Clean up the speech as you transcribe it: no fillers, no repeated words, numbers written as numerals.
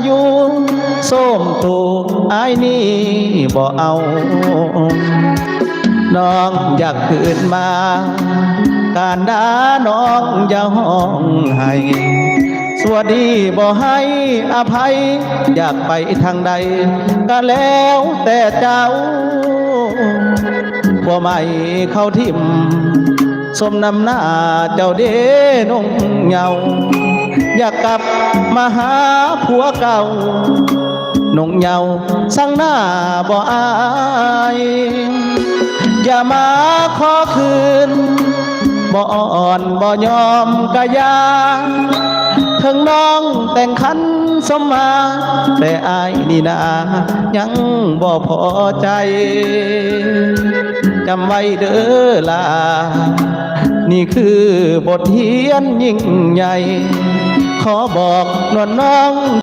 อยู่ส้มตูอายนี่บ่เอาน้องอยากคืนมาการด่าน้องอย่าห้องให้สวัสดีบ่ให้อภัยอยากไปทางใดก็แล้วแต่เจ้าบ่ไม่เข้าทิ่มสมนำหน้าเจ้าเด้นงเหงาอยากกลับมาหาผัวเก่านงเหงาสั่งหน้าบ่อายอย่ามาขอคืนบ่อ่อนบ่ยอมกะยาถึงน้องแต่งคันสมมาแต่อายนี่นายังบ่พอใจจำไว้เด้อล่ะนี่คือบทเรียนยิ่งใหญ่ขอบอกนวลน้อง